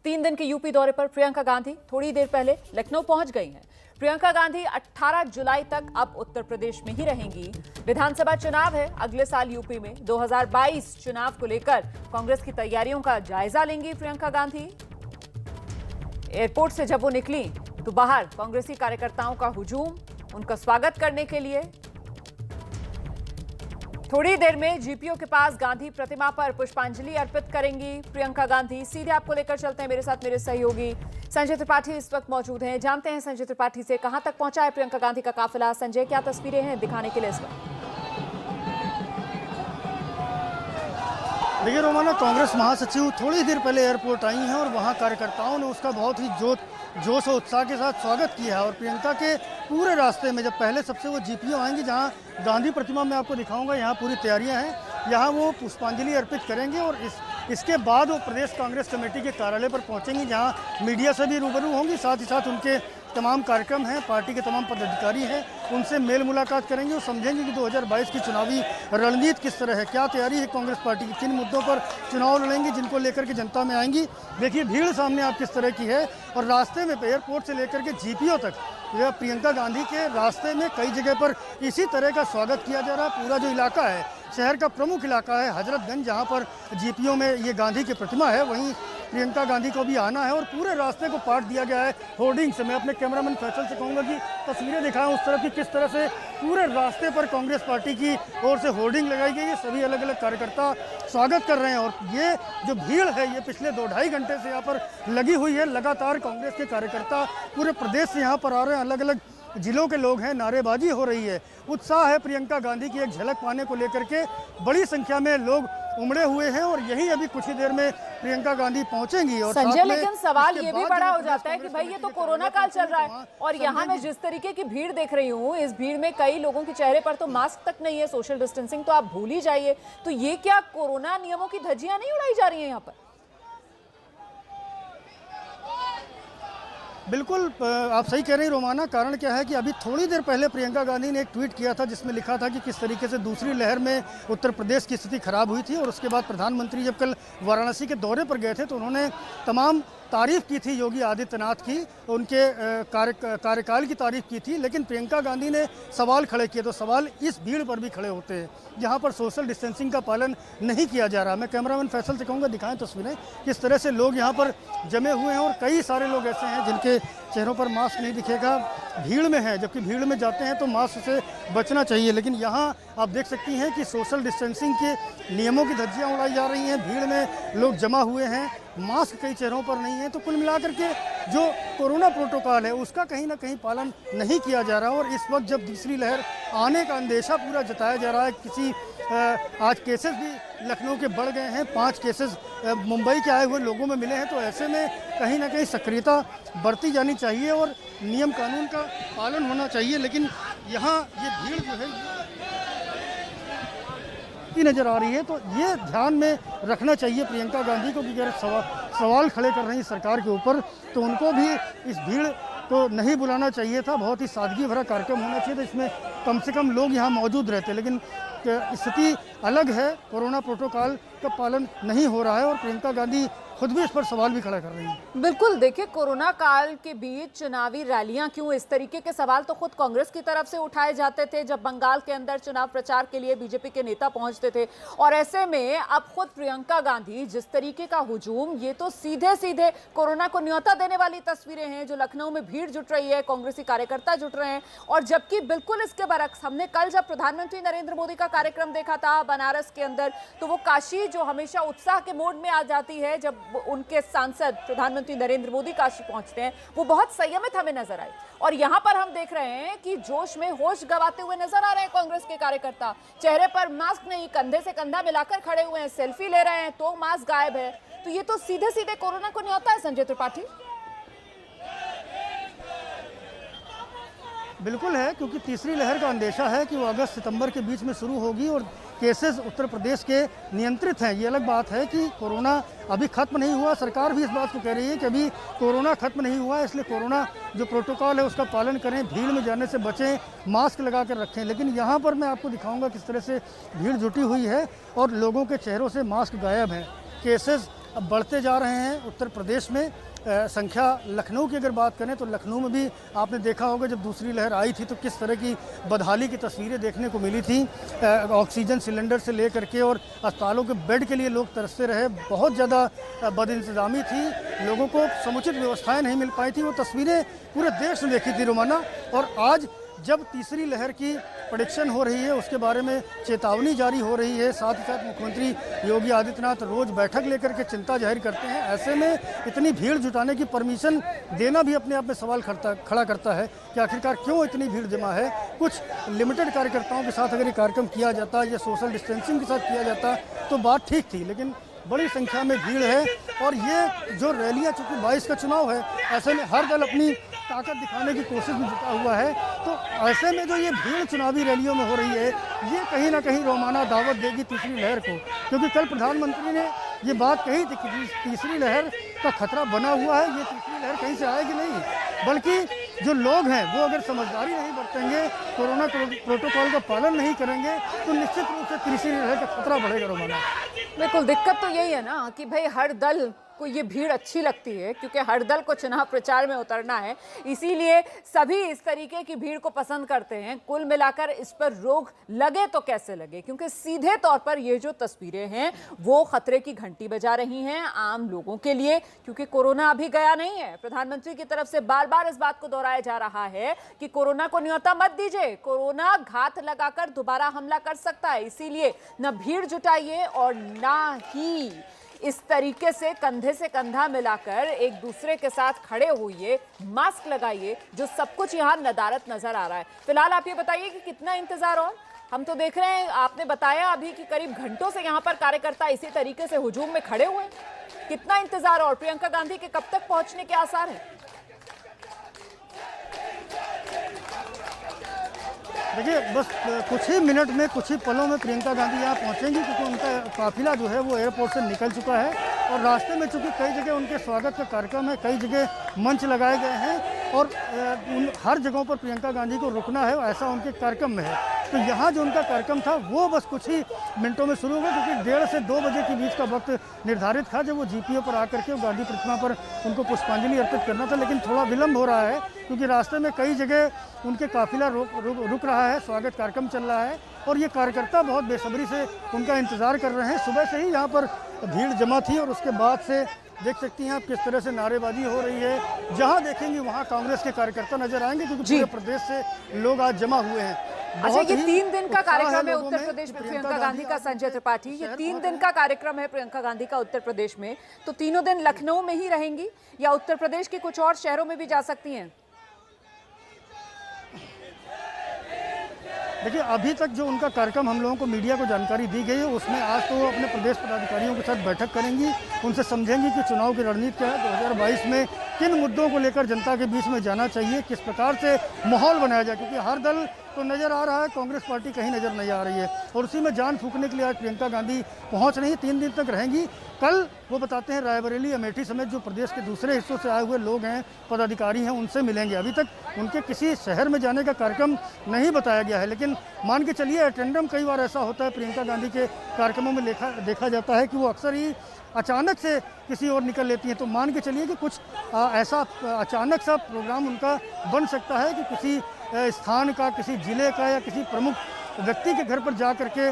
3 दिन के यूपी दौरे पर प्रियंका गांधी थोड़ी देर पहले लखनऊ पहुंच गई हैं। प्रियंका गांधी 18 जुलाई तक अब उत्तर प्रदेश में ही रहेंगी। विधानसभा चुनाव है अगले साल यूपी में। 2022 चुनाव को लेकर कांग्रेस की तैयारियों का जायजा लेंगी प्रियंका गांधी। एयरपोर्ट से जब वो निकली तो बाहर कांग्रेसी कार्यकर्ताओं का हुजूम, उनका स्वागत करने के लिए। थोड़ी देर में जीपीओ के पास गांधी प्रतिमा पर पुष्पांजलि अर्पित करेंगी प्रियंका गांधी। सीधे आपको लेकर चलते हैं, मेरे साथ मेरे सहयोगी संजय त्रिपाठी इस वक्त मौजूद हैं। जानते हैं संजय त्रिपाठी से कहां तक पहुंचा है प्रियंका गांधी का काफिला। संजय, क्या तस्वीरें हैं दिखाने के लिए इस वक्त? देखिए रोमाना, कांग्रेस महासचिव थोड़ी देर पहले एयरपोर्ट आई हैं और वहां कार्यकर्ताओं ने उसका बहुत ही जोश और उत्साह के साथ स्वागत किया है। और प्रियंका के पूरे रास्ते में जब पहले सबसे वो जीपीओ आएंगी, जहां गांधी प्रतिमा में आपको दिखाऊंगा, यहाँ पूरी तैयारियां हैं। यहाँ वो पुष्पांजलि अर्पित करेंगे और इसके बाद वो प्रदेश कांग्रेस कमेटी के कार्यालय पर पहुंचेंगी, जहां मीडिया से भी रूबरू होंगी। साथ ही साथ उनके तमाम कार्यक्रम हैं, पार्टी के तमाम पदाधिकारी हैं, उनसे मेल मुलाकात करेंगे और समझेंगे कि 2022 की चुनावी रणनीति किस तरह है, क्या तैयारी है कांग्रेस पार्टी की, किन मुद्दों पर चुनाव लड़ेंगी, जिनको लेकर के जनता में आएंगी। देखिए भीड़ सामने आप किस तरह की है। और रास्ते में एयरपोर्ट से लेकर के जीपीओ तक प्रियंका गांधी के रास्ते में कई जगह पर इसी तरह का स्वागत किया जा रहा है। पूरा जो इलाका है, शहर का प्रमुख इलाका है हजरतगंज, जहाँ पर जीपीओ में ये गांधी की प्रतिमा है, वहीं प्रियंका गांधी को भी आना है। और पूरे रास्ते को पाट दिया गया है होर्डिंग से। मैं अपने कैमरामैन फैसल से कहूँगा कि तस्वीरें दिखाएं उस तरफ की, किस तरह से पूरे रास्ते पर कांग्रेस पार्टी की ओर से होर्डिंग लगाई गई है। सभी अलग अलग कार्यकर्ता स्वागत कर रहे हैं। और ये जो भीड़ है, ये पिछले 2-2.5 घंटे से यहाँ पर लगी हुई है। लगातार कांग्रेस के कार्यकर्ता पूरे प्रदेश से यहाँ पर आ रहे हैं, अलग अलग जिलों के लोग हैं, नारेबाजी हो रही है, उत्साह है प्रियंका गांधी की एक झलक पाने को लेकर के। बड़ी संख्या में लोग उमड़े हुए हैं और यही अभी कुछ ही देर में प्रियंका गांधी पहुंचेंगी। और संजय, लेकिन सवाल ये भी बड़ा हो जाता है कि भाई ये तो कोरोना काल चल रहा है और यहाँ मैं जिस तरीके की भीड़ देख रही हूँ, इस भीड़ में कई लोगों के चेहरे पर तो मास्क तक नहीं है, सोशल डिस्टेंसिंग तो आप भूल ही जाइए। तो ये क्या कोरोना नियमों की धज्जियां नहीं उड़ाई जा रही है यहाँ पर? बिल्कुल आप सही कह रही रोमाना। कारण क्या है कि अभी थोड़ी देर पहले प्रियंका गांधी ने एक ट्वीट किया था, जिसमें लिखा था कि किस तरीके से दूसरी लहर में उत्तर प्रदेश की स्थिति खराब हुई थी। और उसके बाद प्रधानमंत्री जब कल वाराणसी के दौरे पर गए थे तो उन्होंने तमाम तारीफ की थी योगी आदित्यनाथ की, उनके कार्यकाल की तारीफ की थी। लेकिन प्रियंका गांधी ने सवाल खड़े किए। तो सवाल इस भीड़ पर भी खड़े होते हैं जहां पर सोशल डिस्टेंसिंग का पालन नहीं किया जा रहा। मैं कैमरामैन फैसल से कहूँगा दिखाएं तस्वीरें, किस तरह से लोग यहाँ पर जमे हुए हैं। और कई सारे लोग ऐसे हैं जिनके चेहरों पर मास्क नहीं दिखेगा, भीड़ में है, जबकि भीड़ में जाते हैं तो मास्क से बचना चाहिए। लेकिन यहाँ आप देख सकती हैं कि सोशल डिस्टेंसिंग के नियमों की धज्जियाँ उड़ाई जा रही हैं। भीड़ में लोग जमा हुए हैं, मास्क कई चेहरों पर नहीं है। तो कुल मिलाकर के जो कोरोना प्रोटोकॉल है उसका कहीं ना कहीं पालन नहीं किया जा रहा। और इस वक्त जब दूसरी लहर आने का अंदेशा पूरा जताया जा रहा है, आज केसेस भी लखनऊ के बढ़ गए हैं, 5 केसेस मुंबई के आए हुए लोगों में मिले हैं। तो ऐसे में कहीं ना कहीं सक्रियता बरती जानी चाहिए और नियम कानून का पालन होना चाहिए। लेकिन यहाँ ये भीड़ जो है की नजर आ रही है, तो ये ध्यान में रखना चाहिए प्रियंका गांधी को कि अगर सवाल खड़े कर रही हैं सरकार के ऊपर, तो उनको भी इस भीड़ को नहीं बुलाना चाहिए था। बहुत ही सादगी भरा कार्यक्रम होना चाहिए था, इसमें कम से कम लोग यहाँ मौजूद रहते। लेकिन स्थिति अलग है, कोरोना प्रोटोकॉल का पालन नहीं हो रहा है और प्रियंका गांधी खुद भी इस पर सवाल भी खड़ा कर रही है। बिल्कुल, देखिए कोरोना काल के बीच चुनावी रैलियां क्यों, इस तरीके के सवाल तो खुद कांग्रेस की तरफ से उठाए जाते थे जब बंगाल के अंदर चुनाव प्रचार के लिए बीजेपी के नेता पहुंचते थे। और ऐसे में अब खुद प्रियंका गांधी जिस तरीके का हुजूम, ये तो सीधे सीधे कोरोना को न्योता देने वाली तस्वीरें हैं। जो लखनऊ में भीड़ जुट रही है, कांग्रेसी कार्यकर्ता जुट रहे हैं। और जबकि बिल्कुल इसके बरक्स हमने कल जब प्रधानमंत्री नरेंद्र मोदी का कार्यक्रम देखा था बनारस के अंदर, तो वो काशी जो हमेशा उत्साह के मोड में आ जाती है जब उनके सांसद प्रधानमंत्री नरेंद्र मोदी काशी पहुंचते हैं, वो बहुत संयमित हमें नजर आई। और यहां पर हम देख रहे हैं कि जोश में होश गंवाते हुए नजर आ रहे हैं कांग्रेस के कार्यकर्ता। चेहरे पर मास्क नहीं, कंधे से कंधा मिलाकर खड़े हुए हैं, सेल्फी ले रहे हैं तो मास्क गायब है। तो ये तो सीधे सीधे कोरोना को न्योता है। संजय त्रिपाठी, बिल्कुल है, क्योंकि तीसरी लहर का अंदेशा है कि वो अगस्त सितंबर के बीच में शुरू होगी और केसेस उत्तर प्रदेश के नियंत्रित हैं। ये अलग बात है कि कोरोना अभी खत्म नहीं हुआ। सरकार भी इस बात को कह रही है कि अभी कोरोना खत्म नहीं हुआ, इसलिए कोरोना जो प्रोटोकॉल है उसका पालन करें, भीड़ में जाने से बचें, मास्क लगा कर रखें। लेकिन यहाँ पर मैं आपको दिखाऊंगा किस तरह से भीड़ जुटी हुई है और लोगों के चेहरों से मास्क गायब है। केसेस अब बढ़ते जा रहे हैं। उत्तर प्रदेश में संख्या, लखनऊ की अगर बात करें तो लखनऊ में भी आपने देखा होगा जब दूसरी लहर आई थी तो किस तरह की बदहाली की तस्वीरें देखने को मिली थी। ऑक्सीजन सिलेंडर से लेकर के और अस्पतालों के बेड के लिए लोग तरसते रहे। बहुत ज़्यादा बदइंतज़ामी थी, लोगों को समुचित व्यवस्थाएं नहीं मिल पाई थी। वो तस्वीरें पूरे देश ने देखी थी रोमाना। और आज जब तीसरी लहर की प्रेडिक्शन हो रही है, उसके बारे में चेतावनी जारी हो रही है, साथ ही साथ मुख्यमंत्री योगी आदित्यनाथ रोज़ बैठक लेकर के चिंता जाहिर करते हैं। ऐसे में इतनी भीड़ जुटाने की परमिशन देना भी अपने आप में सवाल खड़ा करता है कि आखिरकार क्यों इतनी भीड़ जमा है। कुछ लिमिटेड कार्यकर्ताओं के साथ अगर ये कार्यक्रम किया जाता या सोशल डिस्टेंसिंग के साथ किया जाता तो बात ठीक थी, लेकिन बड़ी संख्या में भीड़ है। और ये जो रैलियाँ, चूँकि 22 का चुनाव है, ऐसे में हर दल अपनी ताकत दिखाने की कोशिश में जुटा हुआ है। तो ऐसे में जो ये भीड़ चुनावी रैलियों में हो रही है, ये कहीं ना कहीं रोमाना दावत देगी तीसरी लहर को। क्योंकि कल प्रधानमंत्री ने ये बात कही थी कि तीसरी लहर का खतरा बना हुआ है, ये तीसरी लहर कहीं से आएगी नहीं, बल्कि जो लोग हैं वो अगर समझदारी नहीं बरतेंगे, कोरोना प्रोटोकॉल का पालन नहीं करेंगे तो निश्चित रूप से तीसरी लहर का खतरा बढ़ेगा रोमाना। बिल्कुल, दिक्कत तो यही है ना कि भाई हर दल को ये भीड़ अच्छी लगती है क्योंकि हर दल को चुनाव प्रचार में उतरना है, इसीलिए सभी इस तरीके की भीड़ को पसंद करते हैं। कुल मिलाकर इस पर रोक लगे तो कैसे लगे, क्योंकि सीधे तौर पर ये जो तस्वीरें हैं वो खतरे की घंटी बजा रही हैं आम लोगों के लिए, क्योंकि कोरोना अभी गया नहीं है। प्रधानमंत्री की तरफ से बार बार इस बात को दोहराया जा रहा है कि कोरोना को न्योता मत दीजिए, कोरोना घात लगाकर दोबारा हमला कर सकता है, इसीलिए न भीड़ जुटाइए और ना ही इस तरीके से कंधा मिलाकर एक दूसरे के साथ खड़े होइए, मास्क लगाइए, जो सब कुछ यहाँ नदारत नजर आ रहा है। फिलहाल आप ये बताइए कि कितना इंतजार और हम तो देख रहे हैं, आपने बताया अभी कि करीब घंटों से यहाँ पर कार्यकर्ता इसी तरीके से हुजूम में खड़े हुए हैं। कितना इंतजार और प्रियंका गांधी के कब तक पहुंचने के आसार हैं? देखिए, बस कुछ ही मिनट में, कुछ ही पलों में प्रियंका गांधी यहाँ पहुँचेंगी, क्योंकि उनका काफिला जो है वो एयरपोर्ट से निकल चुका है। और रास्ते में चूँकि कई जगह उनके स्वागत का कार्यक्रम है, कई जगह मंच लगाए गए हैं और हर जगहों पर प्रियंका गांधी को रुकना है, ऐसा उनके कार्यक्रम में है। तो यहाँ जो उनका कार्यक्रम था वो बस कुछ ही मिनटों में शुरू होगा, क्योंकि 1:30 से 2 बजे के बीच का वक्त निर्धारित था जब वो जीपीओ पर आकर के गांधी प्रतिमा पर उनको पुष्पांजलि अर्पित करना था। लेकिन थोड़ा विलंब हो रहा है क्योंकि रास्ते में कई जगह उनके काफिला रुक रहा है, स्वागत कार्यक्रम चल रहा है और ये कार्यकर्ता बहुत बेसब्री से उनका इंतजार कर रहे हैं। सुबह से ही यहाँ पर भीड़ जमा थी और उसके बाद से देख सकती हैं आप किस तरह से नारेबाजी हो रही है। जहाँ देखेंगे वहाँ कांग्रेस के कार्यकर्ता नजर आएंगे, क्योंकि पूरे प्रदेश से लोग आज जमा हुए हैं। अच्छा, ये 3 दिन का कार्यक्रम है उत्तर प्रदेश में प्रियंका गांधी का। संजय त्रिपाठी, ये 3 दिन का कार्यक्रम है प्रियंका गांधी का उत्तर प्रदेश में, तो तीनों दिन लखनऊ में ही रहेंगी या उत्तर प्रदेश के कुछ और शहरों में भी जा सकती हैं? देखिए, अभी तक जो उनका कार्यक्रम हम लोगों को मीडिया को जानकारी दी गई है, उसमें आज तो वो अपने प्रदेश पदाधिकारियों के साथ बैठक करेंगी, उनसे समझेंगी कि चुनाव की रणनीति क्या है, 2022 में किन मुद्दों को लेकर जनता के बीच में जाना चाहिए, किस प्रकार से माहौल बनाया जाए। क्योंकि हर दल तो नज़र आ रहा है, कांग्रेस पार्टी कहीं नज़र नहीं आ रही है और उसी में जान फूंकने के लिए आज प्रियंका गांधी पहुंच रही, 3 दिन तक रहेंगी। कल वो बताते हैं रायबरेली, अमेठी समेत जो प्रदेश के दूसरे हिस्सों से आए हुए लोग हैं, पदाधिकारी हैं, उनसे मिलेंगे। अभी तक उनके किसी शहर में जाने का कार्यक्रम नहीं बताया गया है, लेकिन मान के चलिए अटेंडम कई बार ऐसा होता है प्रियंका गांधी के कार्यक्रमों में देखा जाता है कि वो अक्सर ही अचानक से किसी और निकल लेती हैं। तो मान के चलिए कि कुछ ऐसा अचानक सा प्रोग्राम उनका बन सकता है कि किसी स्थान का, किसी जिले का या किसी प्रमुख व्यक्ति के घर पर जा करके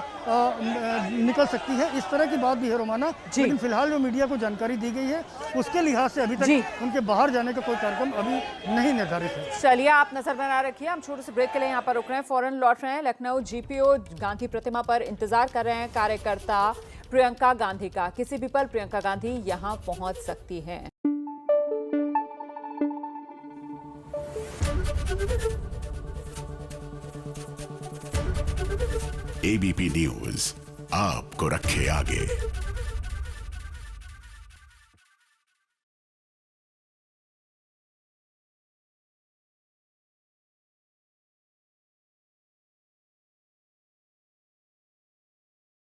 निकल सकती है। इस तरह की बात भी है रोमाना, लेकिन फिलहाल जो मीडिया को जानकारी दी गई है उसके लिहाज से अभी तक उनके बाहर जाने का कोई कार्यक्रम अभी नहीं निर्धारित है। चलिए, आप नजर बना रखिए, हम छोटे से ब्रेक के लिए यहाँ पर रुक रहे हैं, फौरन लौट रहे हैं। लखनऊ जीपीओ गांधी प्रतिमा पर इंतजार कर रहे हैं कार्यकर्ता प्रियंका गांधी का। किसी भी पल प्रियंका गांधी यहाँ पहुंच सकती हैं। एबीपी न्यूज आपको रखे आगे।